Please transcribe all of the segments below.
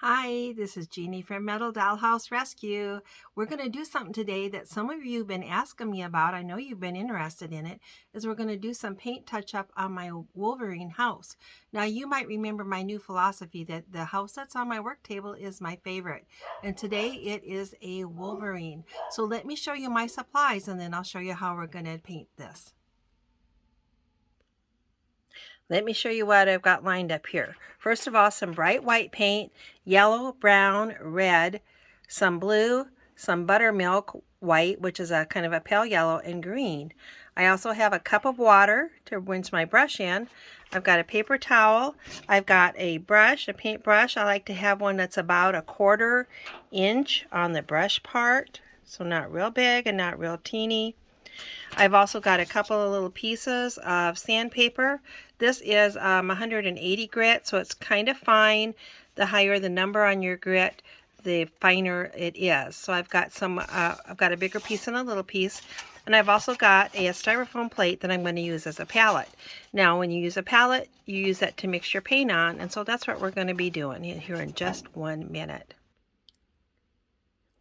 Hi, this is Jeannie from Metal Dollhouse Rescue. We're going to do something today that some of you have been asking me about. I know you've been interested in it. Is we're going to do some paint touch-up on my Wolverine house. Now, you might remember my new philosophy that the house that's on my work table is my favorite. And today it is a Wolverine. So let me show you my supplies and then I'll show you how we're going to paint this. Let me show you what I've got lined up here. First of all, some bright white paint, yellow, brown, red, some blue, some buttermilk white, which is a kind of a pale yellow, and green. I also have a cup of water to rinse my brush in. I've got a paper towel. I've got a brush, a paint brush. I like to have one that's about 1/4 inch on the brush part, so not real big and not real teeny. I've also got a couple of little pieces of sandpaper. This is 180 grit, so it's kind of fine. The higher the number on your grit, the finer it is. So I've got I've got a bigger piece and a little piece. And I've also got a styrofoam plate that I'm going to use as a palette. Now, when you use a palette, you use that to mix your paint on, and so that's what we're going to be doing here in just 1 minute.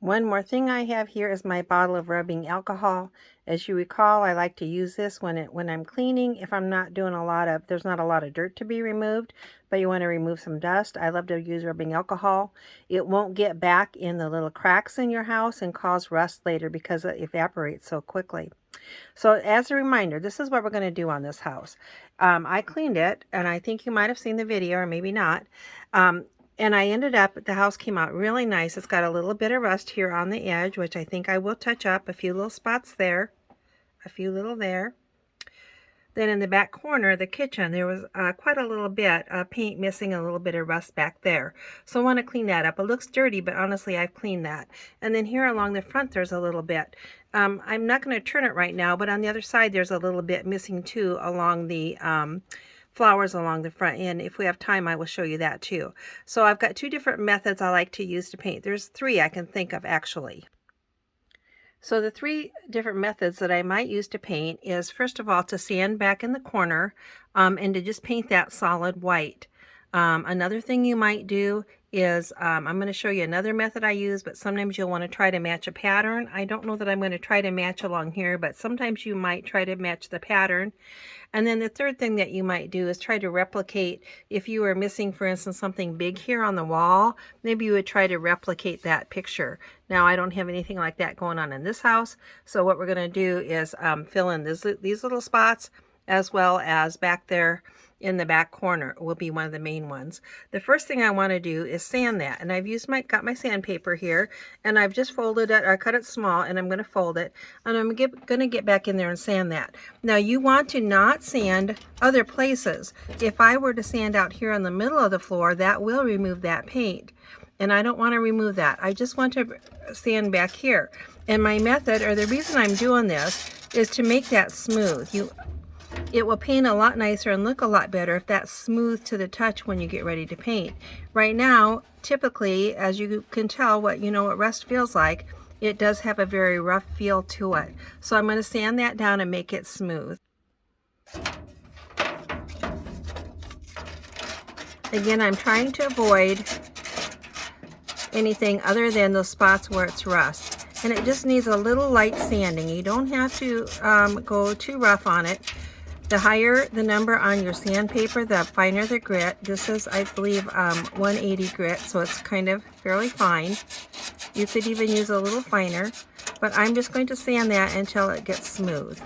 One more thing I have here is my bottle of rubbing alcohol. As you recall, I like to use this when I'm cleaning. If I'm not doing there's not a lot of dirt to be removed, but you want to remove some dust, I love to use rubbing alcohol. It won't get back in the little cracks in your house and cause rust later because it evaporates so quickly. So as a reminder, this is what we're going to do on this house. I cleaned it, and I think you might have seen the video, or maybe not. And I ended up, the house came out really nice. It's got a little bit of rust here on the edge, which I think I will touch up. A few little spots there, a few little there. Then in the back corner of the kitchen, there was quite a little bit of paint missing, a little bit of rust back there. So I want to clean that up. It looks dirty, but honestly, I've cleaned that. And then here along the front, there's a little bit. I'm not going to turn it right now, but on the other side, there's a little bit missing too along the flowers along the front end. If we have time, I will show you that too. So I've got 2 different methods I like to use to paint. There's 3 I can think of actually. So the 3 different methods that I might use to paint is, first of all, to sand back in the corner and to just paint that solid white. Another thing you might do is, I'm going to show you another method I use, but sometimes you'll want to try to match a pattern. I don't know that I'm going to try to match along here, but sometimes you might try to match the pattern. And then the third thing that you might do is try to replicate, if you were missing, for instance, something big here on the wall, maybe you would try to replicate that picture. Now, I don't have anything like that going on in this house, so what we're going to do is fill in these little spots, as well as back there in the back corner will be one of the main ones. The first thing I want to do is sand that, and I've got my sandpaper here, and I've just folded it. I cut it small, and I'm going to fold it, and I'm going to get back in there and sand that. Now, you want to not sand other places. If I were to sand out here in the middle of the floor, that will remove that paint, and I don't want to remove that. I just want to sand back here. And my method, or the reason I'm doing this, is to make that smooth. It will paint a lot nicer and look a lot better if that's smooth to the touch when you get ready to paint. Right now, typically, as you can tell, what rust feels like, it does have a very rough feel to it. So I'm going to sand that down and make it smooth. Again, I'm trying to avoid anything other than those spots where it's rust. And it just needs a little light sanding. You don't have to go too rough on it. The higher the number on your sandpaper, the finer the grit. This is, I believe, 180 grit, so it's kind of fairly fine. You could even use a little finer, but I'm just going to sand that until it gets smooth.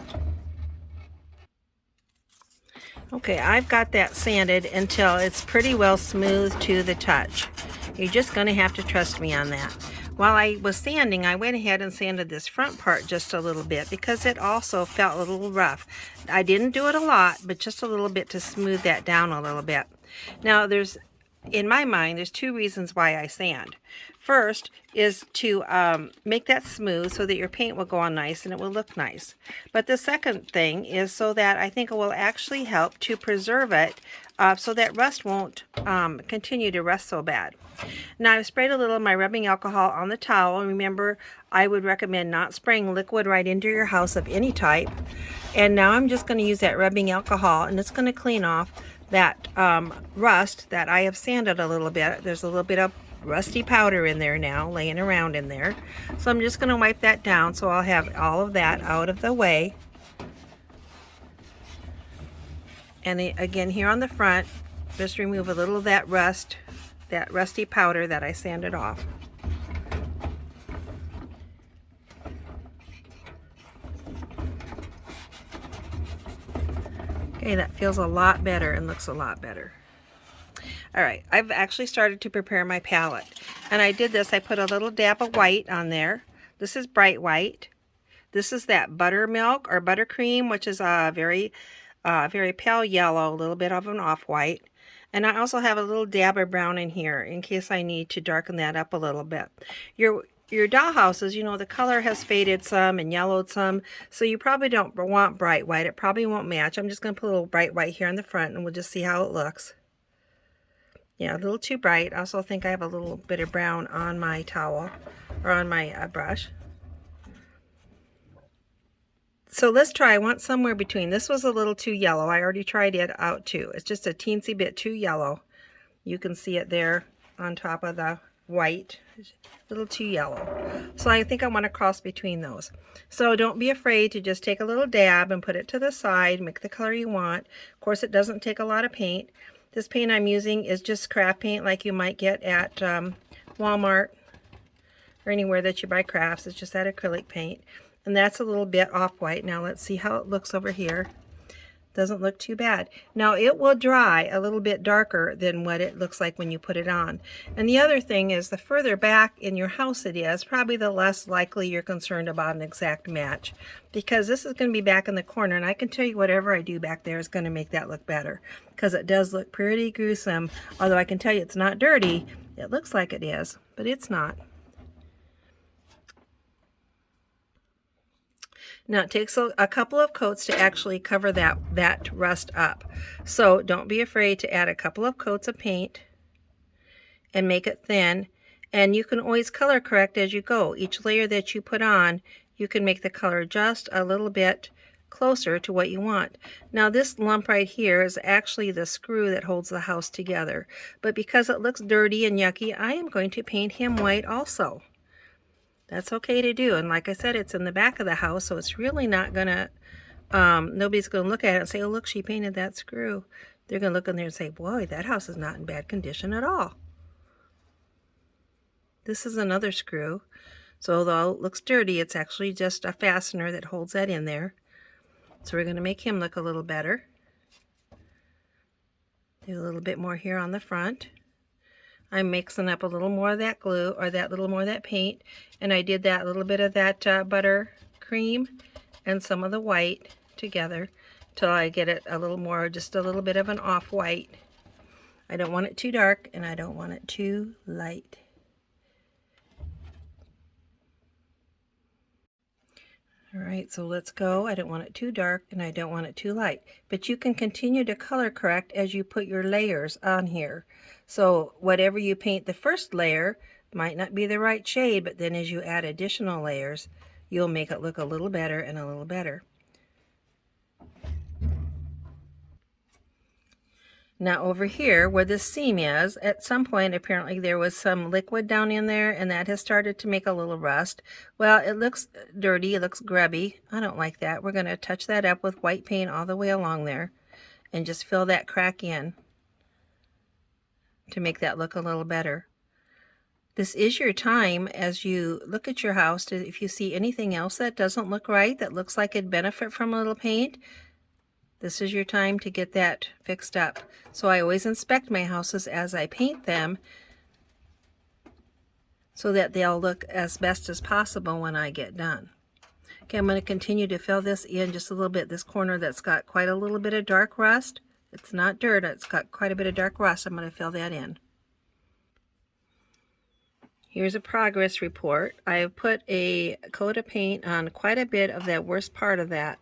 Okay, I've got that sanded until it's pretty well smooth to the touch. You're just going to have to trust me on that. While I was sanding, I went ahead and sanded this front part just a little bit because it also felt a little rough. I didn't do it a lot, but just a little bit to smooth that down a little bit. Now, in my mind, there's 2 reasons why I sand. First is to make that smooth so that your paint will go on nice and it will look nice. But the second thing is so that I think it will actually help to preserve it so that rust won't continue to rust so bad. Now, I've sprayed a little of my rubbing alcohol on the towel. Remember, I would recommend not spraying liquid right into your house of any type. And now I'm just going to use that rubbing alcohol, and it's going to clean off that rust that I have sanded a little bit. There's a little bit of rusty powder in there now, laying around in there. So I'm just going to wipe that down so I'll have all of that out of the way. And again, here on the front, just remove a little of that rust, that rusty powder that I sanded off. Okay, that feels a lot better and looks a lot better. All right, I've actually started to prepare my palette. And I did this, I put a little dab of white on there. This is bright white. This is that buttermilk or buttercream, which is a very pale yellow, a little bit of an off-white. And I also have a little dab of brown in here in case I need to darken that up a little bit. Your dollhouses, you know, the color has faded some and yellowed some, so you probably don't want bright white. It probably won't match. I'm just going to put a little bright white here on the front, and we'll just see how it looks. Yeah, a little too bright. I also think I have a little bit of brown on my towel, or on my brush. So let's try, I want somewhere between. This was a little too yellow. I already tried it out too. It's just a teensy bit too yellow. You can see it there on top of the white. It's a little too yellow. So I think I want to cross between those. So don't be afraid to just take a little dab and put it to the side, make the color you want. Of course, it doesn't take a lot of paint. This paint I'm using is just craft paint like you might get at Walmart or anywhere that you buy crafts. It's just that acrylic paint. And that's a little bit off-white. Now let's see how it looks over here. Doesn't look too bad. Now it will dry a little bit darker than what it looks like when you put it on. And the other thing is, the further back in your house it is, probably the less likely you're concerned about an exact match. Because this is going to be back in the corner, and I can tell you whatever I do back there is going to make that look better. Because it does look pretty gruesome. Although I can tell you it's not dirty. It looks like it is, but it's not. Now it takes a couple of coats to actually cover that rust up. So don't be afraid to add a couple of coats of paint and make it thin. And you can always color correct as you go. Each layer that you put on, you can make the color just a little bit closer to what you want. Now this lump right here is actually the screw that holds the house together. But because it looks dirty and yucky, I am going to paint him white also. That's okay to do. And like I said, it's in the back of the house, so it's really not going to, nobody's going to look at it and say, oh, look, she painted that screw. They're going to look in there and say, boy, that house is not in bad condition at all. This is another screw. So although it looks dirty, it's actually just a fastener that holds that in there. So we're going to make him look a little better. Do a little bit more here on the front. I'm mixing up a little more of that glue, or that little more of that paint, and I did that little bit of that butter cream and some of the white together till I get it a little more, just a little bit of an off-white. I don't want it too dark and I don't want it too light. Alright, so let's go. I don't want it too dark and I don't want it too light. But you can continue to color correct as you put your layers on here. So whatever you paint the first layer might not be the right shade, but then as you add additional layers, you'll make it look a little better and a little better. Now over here where this seam is, at some point apparently there was some liquid down in there and that has started to make a little rust. Well, it looks dirty, it looks grubby. I don't like that. We're going to touch that up with white paint all the way along there and just fill that crack in to make that look a little better. This is your time as you look at your house if you see anything else that doesn't look right, that looks like it'd benefit from a little paint. This is your time to get that fixed up. So I always inspect my houses as I paint them so that they'll look as best as possible when I get done. Okay, I'm going to continue to fill this in just a little bit. This corner that's got quite a little bit of dark rust. It's not dirt, it's got quite a bit of dark rust. I'm going to fill that in. Here's a progress report. I have put a coat of paint on quite a bit of that worst part of that.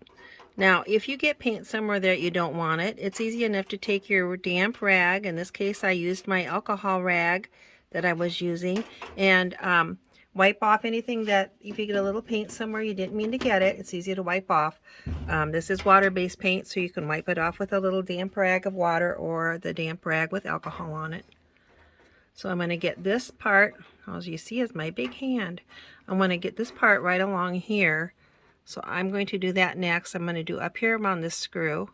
Now, if you get paint somewhere that you don't want it, it's easy enough to take your damp rag. In this case, I used my alcohol rag that I was using, and wipe off anything that, if you get a little paint somewhere you didn't mean to get it, it's easy to wipe off. This is water-based paint, so you can wipe it off with a little damp rag of water or the damp rag with alcohol on it. So I'm going to get this part, as you see is my big hand. I'm going to get this part right along here. So I'm going to do that next. I'm going to do up here around this screw.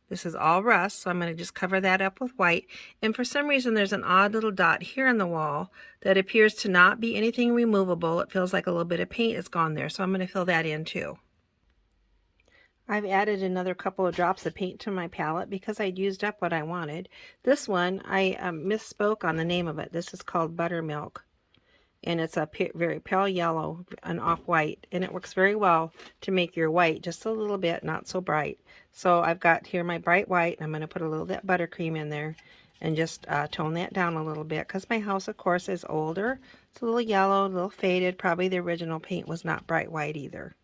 This is all rust, so I'm going to just cover that up with white. And for some reason there's an odd little dot here on the wall that appears to not be anything removable. It feels like a little bit of paint has gone there, so I'm going to fill that in too. I've added another couple of drops of paint to my palette because I'd used up what I wanted. This one, I misspoke on the name of it. This is called Buttermilk, and it's a very pale yellow and off-white, and it works very well to make your white just a little bit not so bright. So I've got here my bright white, and I'm going to put a little bit of buttercream in there and just tone that down a little bit because my house, of course, is older. It's a little yellow, a little faded. Probably the original paint was not bright white either.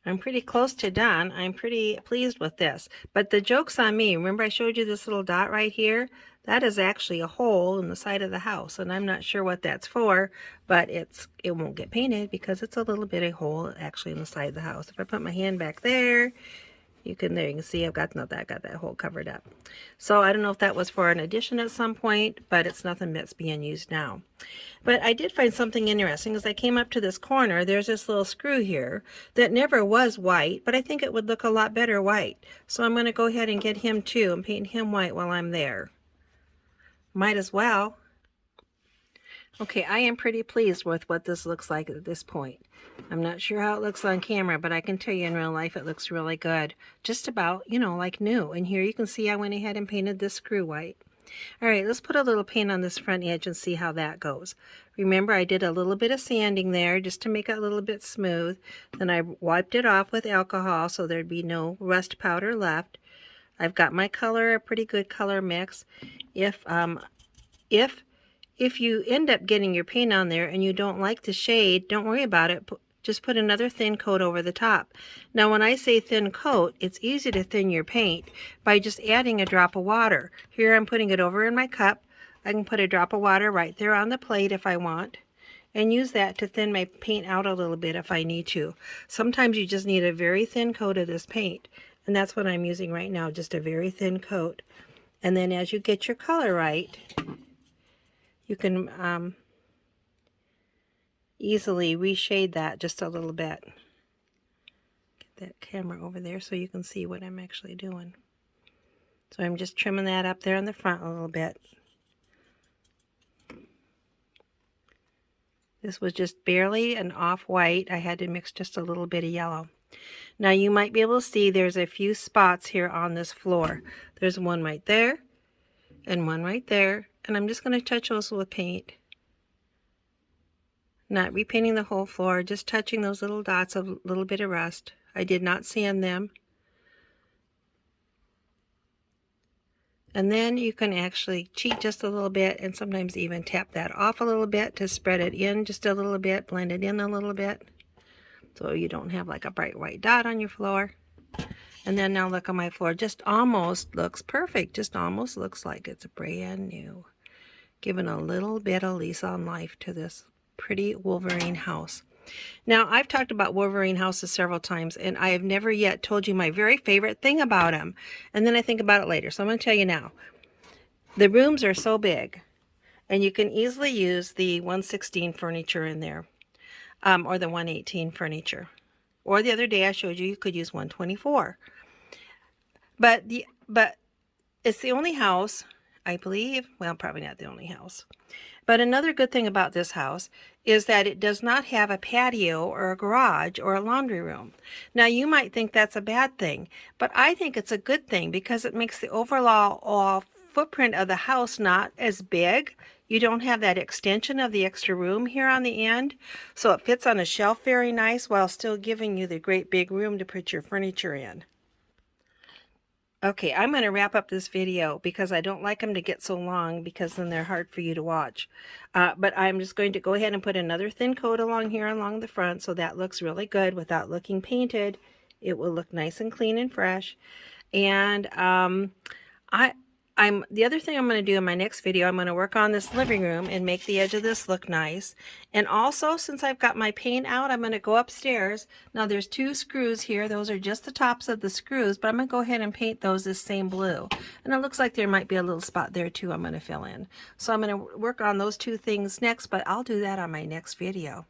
I'm pretty close to done. I'm pretty pleased with this. But the joke's on me. Remember I showed you this little dot right here? That is actually a hole in the side of the house, and I'm not sure what that's for, but it won't get painted because it's a little bitty hole actually in the side of the house. If I put my hand back there, you can see I've got that hole covered up. So I don't know if that was for an addition at some point, but it's nothing that's being used now. But I did find something interesting. As I came up to this corner, there's this little screw here that never was white, but I think it would look a lot better white. So I'm going to go ahead and get him too and paint him white while I'm there. Might as well. Okay, I am pretty pleased with what this looks like at this point. I'm not sure how it looks on camera, but I can tell you in real life it looks really good. Just about, you know, like new. And here you can see I went ahead and painted this screw white. All right, let's put a little paint on this front edge and see how that goes. Remember, I did a little bit of sanding there just to make it a little bit smooth. Then I wiped it off with alcohol so there'd be no rust powder left. I've got my color, a pretty good color mix. If you end up getting your paint on there and you don't like the shade, don't worry about it. Just put another thin coat over the top. Now when I say thin coat, it's easy to thin your paint by just adding a drop of water. Here I'm putting it over in my cup. I can put a drop of water right there on the plate if I want, and use that to thin my paint out a little bit if I need to. Sometimes you just need a very thin coat of this paint, and that's what I'm using right now, just a very thin coat. And then as you get your color right, you can easily reshade that just a little bit. Get that camera over there so you can see what I'm actually doing. So I'm just trimming that up there in the front a little bit. This was just barely an off-white. I had to mix just a little bit of yellow. Now you might be able to see there's a few spots here on this floor. There's one right there and one right there. And I'm just going to touch those with paint. Not repainting the whole floor, just touching those little dots of a little bit of rust. I did not sand them. And then you can actually cheat just a little bit and sometimes even tap that off a little bit to spread it in just a little bit, blend it in a little bit, so you don't have like a bright white dot on your floor. And then now look on my floor, just almost looks perfect, just almost looks like it's brand new. Giving a little bit of lease on life to this pretty Wolverine house. Now, I've talked about Wolverine houses several times, and I have never yet told you my very favorite thing about them. And then I think about it later, so I'm going to tell you now. The rooms are so big, and you can easily use the 116 furniture in there, or the 118 furniture. Or the other day I showed you could use 124. But it's the only house, I believe. Well, probably not the only house. But another good thing about this house is that it does not have a patio or a garage or a laundry room. Now, you might think that's a bad thing, but I think it's a good thing because it makes the overall footprint of the house not as big. You don't have that extension of the extra room here on the end, so it fits on a shelf very nice while still giving you the great big room to put your furniture in. Okay, I'm going to wrap up this video because I don't like them to get so long because then they're hard for you to watch. But I'm just going to go ahead and put another thin coat along here along the front so that looks really good without looking painted. It will look nice and clean and fresh. And I the other thing I'm going to do in my next video, I'm going to work on this living room and make the edge of this look nice. And also, since I've got my paint out, I'm going to go upstairs. Now there's 2 screws here. Those are just the tops of the screws, but I'm going to go ahead and paint those this same blue. And it looks like there might be a little spot there too I'm going to fill in. So I'm going to work on those 2 things next, but I'll do that on my next video.